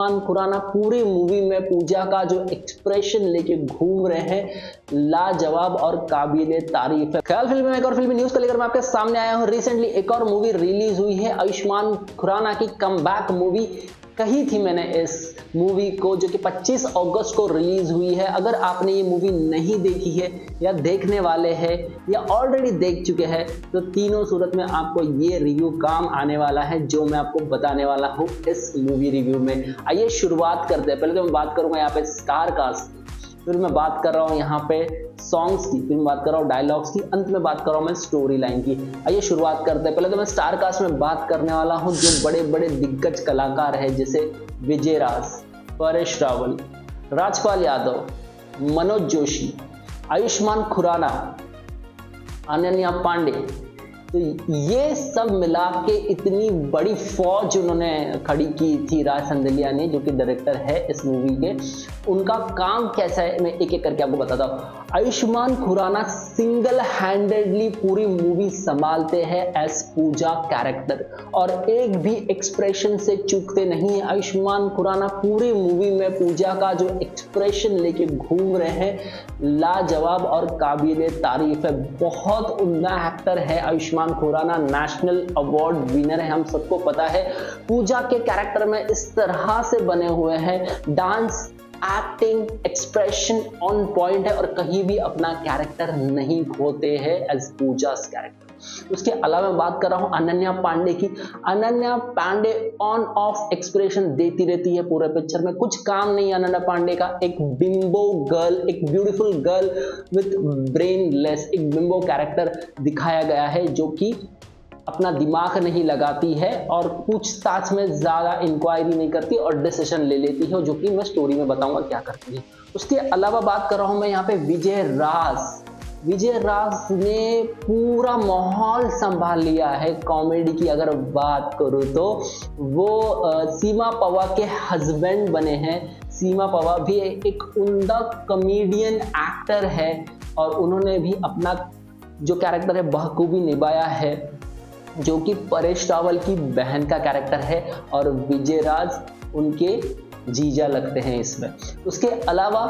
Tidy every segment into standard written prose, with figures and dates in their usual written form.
खुराना पूरी मूवी में पूजा का जो एक्सप्रेशन लेके घूम रहे हैं, लाजवाब और काबिले तारीफ है। ख्याल फिल्म में एक और फिल्मी न्यूज को लेकर मैं आपके सामने आया हूं। रिसेंटली एक और मूवी रिलीज हुई है, आयुष्मान खुराना की कमबैक मूवी। कही थी मैंने इस मूवी को, जो कि 25 अगस्त को रिलीज हुई है। अगर आपने ये मूवी नहीं देखी है या देखने वाले हैं या ऑलरेडी देख चुके हैं तो तीनों सूरत में आपको ये रिव्यू काम आने वाला है जो मैं आपको बताने वाला हूँ इस मूवी रिव्यू में। आइए शुरुआत करते हैं। पहले तो मैं बात करूंगा यहाँ पे स्टार कास्ट, फिर मैं बात कर रहा हूँ यहाँ पे सॉन्ग्स की, फिर मैं बात कर रहा हूँ डायलॉग्स की, अंत में बात कर रहा हूँ मैं स्टोरी लाइन की। आइए शुरुआत करते हैं। पहले तो मैं स्टार कास्ट में बात करने वाला हूँ जो बड़े बड़े दिग्गज कलाकार हैं, जैसे विजय राज, परेश रावल, राजपाल यादव, मनोज जोशी, आयुष्मान खुराना, अनन्या पांडे। तो ये सब मिला के इतनी बड़ी फौज उन्होंने खड़ी की थी राज संदलिया ने, जो कि डायरेक्टर है इस मूवी के। उनका काम कैसा है मैं एक एक करके आपको बताता हूँ। आयुष्मान खुराना सिंगल हैंडेडली पूरी मूवी संभालते हैं एज पूजा कैरेक्टर, और एक भी एक्सप्रेशन से चूकते नहीं है। आयुष्मान खुराना पूरी मूवी में पूजा का जो एक्सप्रेशन लेके घूम रहे हैं, लाजवाब और काबिले तारीफ है। बहुत उम्दा एक्टर है Ayushmann Khurrana, national award winner है, हम सबको पता है। पूजा के कैरेक्टर में इस तरह से बने हुए हैं, dance, acting, expression on point है और कहीं भी अपना कैरेक्टर नहीं खोते हैं एज पूजा's कैरेक्टर। उसके अलावा मैं बात कर रहा हूं अनन्या पांडे की। Ananya Pandey on off expression देती रहती है पूरे पिक्चर में, कुछ काम नहीं है अनन्या पांडे का। एक बिंबो गर्ल, एक ब्यूटीफुल गर्ल विथ ब्रेनलेस, एक बिंबो कैरेक्टर दिखाया गया है जो कि अपना दिमाग नहीं लगाती है और पूछताछ में ज्यादा इंक्वायरी नहीं करती और डिसीजन ले लेती है, जो कि मैं स्टोरी में बताऊंगा क्या करती है। उसके अलावा बात कर रहा हूं मैं यहाँ पे विजय राज। विजय राज ने पूरा माहौल संभाल लिया है कॉमेडी की। अगर बात करूं तो वो सीमा पवा के हस्बैंड बने हैं। सीमा पवा भी एक उम्दा कॉमेडियन एक्टर है और उन्होंने भी अपना जो कैरेक्टर है बखूबी निभाया है, जो कि परेश रावल की बहन का कैरेक्टर है और विजय राज उनके जीजा लगते हैं इसमें। उसके अलावा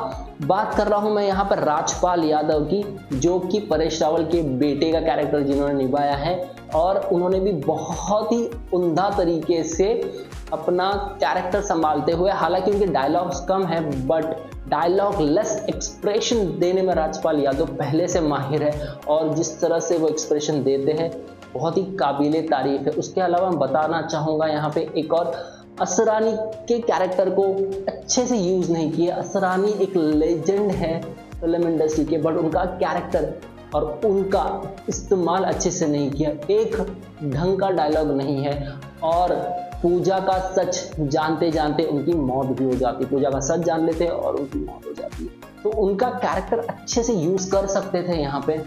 बात कर रहा हूं मैं यहाँ पर राजपाल यादव की, जो कि परेश रावल के बेटे का कैरेक्टर जिन्होंने निभाया है, और उन्होंने भी बहुत ही उम्दा तरीके से अपना कैरेक्टर संभालते हुए, हालांकि उनके डायलॉग्स कम है बट डायलॉग लेस एक्सप्रेशन देने में राजपाल यादव पहले से माहिर है और जिस तरह से वो एक्सप्रेशन देते हैं बहुत ही काबिले तारीफ है। उसके अलावा मैं बताना चाहूँगा यहाँ पे एक और, असरानी के कैरेक्टर को अच्छे से यूज़ नहीं किया। असरानी एक लेजेंड है फिल्म इंडस्ट्री के, बट उनका कैरेक्टर और उनका इस्तेमाल अच्छे से नहीं किया। एक ढंग का डायलॉग नहीं है और पूजा का सच जानते जानते उनकी मौत भी हो जाती है। पूजा का सच जान लेते हैं और उनकी मौत हो जाती है, तो उनका कैरेक्टर अच्छे से यूज़ कर सकते थे यहाँ पे।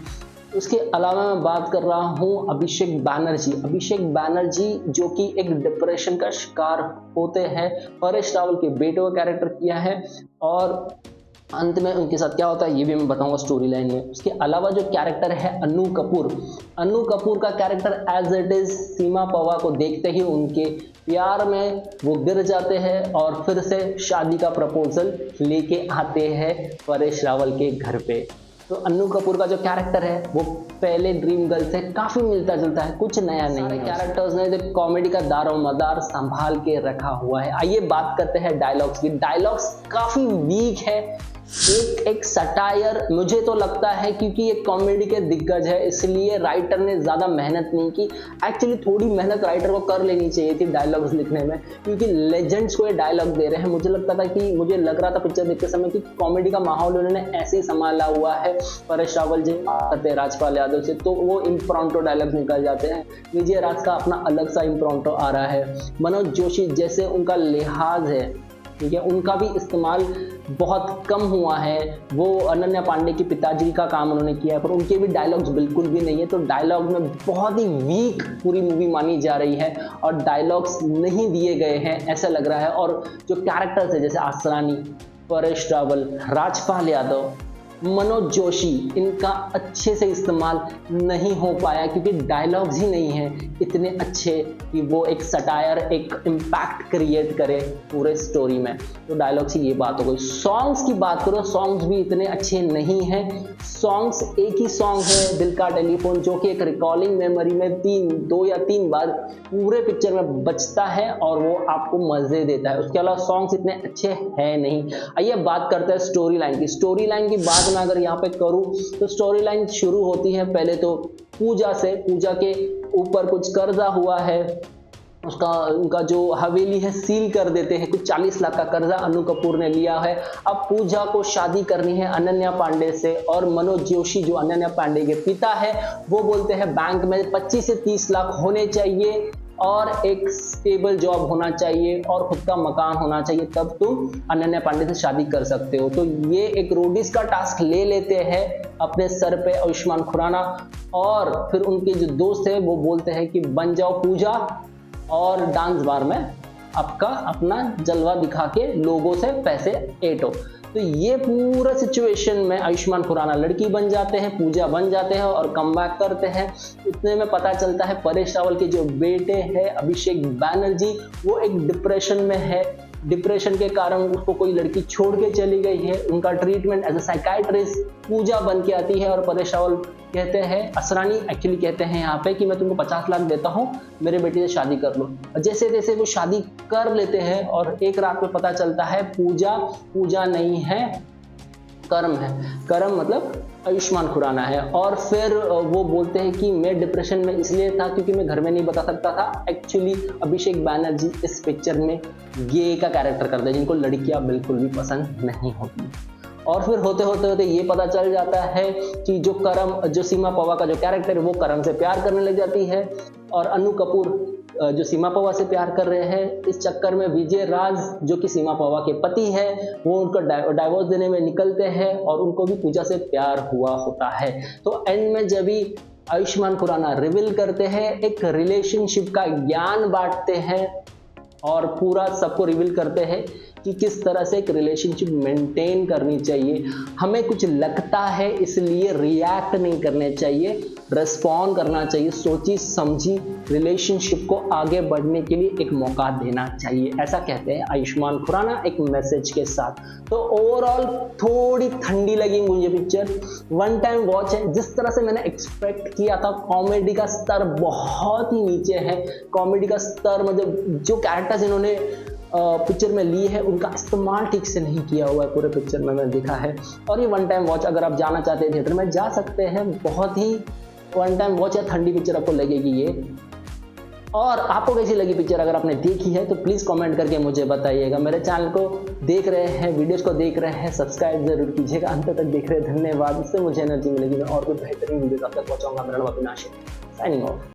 उसके अलावा मैं बात कर रहा हूँ अभिषेक बैनर्जी। अभिषेक बैनर्जी जो कि एक डिप्रेशन का शिकार होते हैं, परेश रावल के बेटे का कैरेक्टर किया है और अंत में उनके साथ क्या होता है ये भी मैं बताऊंगा स्टोरी लाइन में। उसके अलावा जो कैरेक्टर है अनु कपूर, अनु कपूर का कैरेक्टर एज इट इज सीमा पवा को देखते ही उनके प्यार में वो गिर जाते हैं और फिर से शादी का प्रपोजल लेके आते हैं परेश रावल के घर पे। तो अन्नू कपूर का जो कैरेक्टर है वो पहले ड्रीम गर्ल से काफी मिलता जुलता है, कुछ नया नहीं है। कैरेक्टर्स ने जो कॉमेडी का दारोमदार संभाल के रखा हुआ है। आइए बात करते हैं डायलॉग्स की। डायलॉग्स काफी वीक है, एक सटायर मुझे तो लगता है, क्योंकि ये कॉमेडी के दिग्गज है इसलिए राइटर ने ज्यादा मेहनत नहीं की। एक्चुअली थोड़ी मेहनत राइटर को कर लेनी चाहिए थी डायलॉग्स लिखने में, क्योंकि लेजेंड्स को ये डायलॉग दे रहे हैं। मुझे लग रहा था पिक्चर देखते समय कि कॉमेडी का माहौल उन्होंने ऐसे ही संभाला हुआ है। परेश रावल जी करते हैं राजपाल यादव से तो वो इम्प्रॉन्टो डायलॉग्स निकल जाते हैं। विजय राज का अपना अलग सा इम्प्रॉन्टो आ रहा है। मनोज जोशी जैसे उनका लिहाज है, ठीक है, उनका भी इस्तेमाल बहुत कम हुआ है। वो अनन्या पांडे के पिताजी का काम उन्होंने किया है पर उनके भी डायलॉग्स बिल्कुल भी नहीं है। तो डायलॉग में बहुत ही वीक पूरी मूवी मानी जा रही है और डायलॉग्स नहीं दिए गए हैं ऐसा लग रहा है। और जो कैरेक्टर्स है जैसे आसरानी, परेश रावल, राजपाल यादव, मनोज जोशी, इनका अच्छे से इस्तेमाल नहीं हो पाया क्योंकि डायलॉग्स ही नहीं हैं इतने अच्छे कि वो एक सटायर, एक इम्पैक्ट क्रिएट करे पूरे स्टोरी में। तो डायलॉग्स की ये बात हो गई। सॉन्ग्स की बात करो, सॉन्ग्स भी इतने अच्छे नहीं हैं। सॉन्ग्स, एक ही सॉन्ग है दिल का टेलीफोन, जो कि एक रिकॉर्डिंग मेमोरी में 2 या 3 बार पूरे पिक्चर में बजता है और वो आपको मजे देता है। उसके अलावा सॉन्ग्स इतने अच्छे हैं नहीं। आइए बात करते हैं स्टोरी लाइन की। स्टोरी लाइन की बात मैं अगर यहाँ पे करूँ तो स्टोरी लाइन शुरू होती है पहले तो पूजा से। पूजा के ऊपर कुछ कर्जा हुआ है, उनका जो हवेली है सील कर देते हैं। कुछ 40 लाख का कर्जा अनु कपूर ने लिया है। अब पूजा को शादी करनी है अनन्या पांडे से, और मनोज जोशी जो अनन्या पांडे के पिता है वो बोलते हैं बैंक में 25 से 30 लाख होने चाहिए और एक स्टेबल जॉब होना चाहिए और खुद का मकान होना चाहिए, तब तुम अनन्या पांडे से शादी कर सकते हो। तो ये एक रोडिस का टास्क ले लेते हैं अपने सर पे आयुष्मान खुराना, और फिर उनके जो दोस्त है वो बोलते हैं कि बन जाओ पूजा और डांस बार में आपका अपना जलवा दिखा के लोगों से पैसे ऐंठो। तो ये पूरा सिचुएशन में आयुष्मान खुराना लड़की बन जाते हैं, पूजा बन जाते हैं और कमबैक करते हैं। इतने में पता चलता है परेश रावल के जो बेटे हैं अभिषेक बैनर्जी, वो एक डिप्रेशन में है। डिप्रेशन के कारण उसको कोई लड़की छोड़ के चली गई है। उनका ट्रीटमेंट एज ए साइकाइट्रिस्ट पूजा बन के आती है और परेश रावल कहते हैं, असरानी एक्चुअली कहते हैं यहाँ पे कि मैं तुमको 50 लाख देता हूँ, मेरे बेटी से शादी कर लो। जैसे तैसे वो शादी कर लेते हैं और एक रात में पता चलता है पूजा नहीं है, करम है। करम मतलब आयुष्मान खुराना है। और फिर वो बोलते हैं कि मैं डिप्रेशन में इसलिए था क्योंकि मैं घर में नहीं बता सकता था। एक्चुअली अभिषेक बैनर्जी इस पिक्चर में गे का कैरेक्टर करते हैं, जिनको लड़कियां बिल्कुल भी पसंद नहीं होती। और फिर होते होते ये पता चल जाता है कि जो सीमा पवा का जो कैरेक्टर है वो करम से प्यार करने लग जाती है, और अनु कपूर जो सीमा पवा से प्यार कर रहे हैं। इस चक्कर में विजय राज जो कि सीमा पवा के पति है वो उनको डाइवोर्स देने में निकलते हैं और उनको भी पूजा से प्यार हुआ होता है। तो एंड में जब भी आयुष्मान खुराना रिवील करते हैं, एक रिलेशनशिप का ज्ञान बांटते हैं और पूरा सबको रिवील करते हैं कि किस तरह से एक रिलेशनशिप मेंटेन करनी चाहिए। हमें कुछ लगता है इसलिए रिएक्ट नहीं करने चाहिए, रिस्पॉन्ड करना चाहिए, सोची समझी रिलेशनशिप को आगे बढ़ने के लिए एक मौका देना चाहिए, ऐसा कहते हैं आयुष्मान खुराना एक मैसेज के साथ। तो ओवरऑल थोड़ी ठंडी लगी मुझे पिक्चर, वन टाइम वॉच है। जिस तरह से मैंने एक्सपेक्ट किया था, कॉमेडी का स्तर बहुत ही नीचे है। कॉमेडी का स्तर मतलब जो कैरेक्टर्स इन्होंने पिक्चर में ली है उनका इस्तेमाल ठीक से नहीं किया हुआ है पूरे पिक्चर में, मैंने देखा है। और ये वन टाइम वॉच, अगर आप जाना चाहते हैं थिएटर में जा सकते हैं, बहुत ही वन टाइम वॉच या ठंडी पिक्चर आपको लगेगी ये। और आपको कैसी लगी पिक्चर, अगर आपने देखी है तो प्लीज़ कमेंट करके मुझे बताइएगा। मेरे चैनल को देख रहे हैं, वीडियोस को देख रहे हैं, सब्सक्राइब जरूर कीजिएगा। अंत तक देख रहे हैं, धन्यवाद। इससे मुझे एनर्जी मिलेगी, मैं और कोई बेहतरीन वीडियो तब तक पहुंचाऊंगा। मेरा नाम अविनाश है, साइनिंग ऑफ।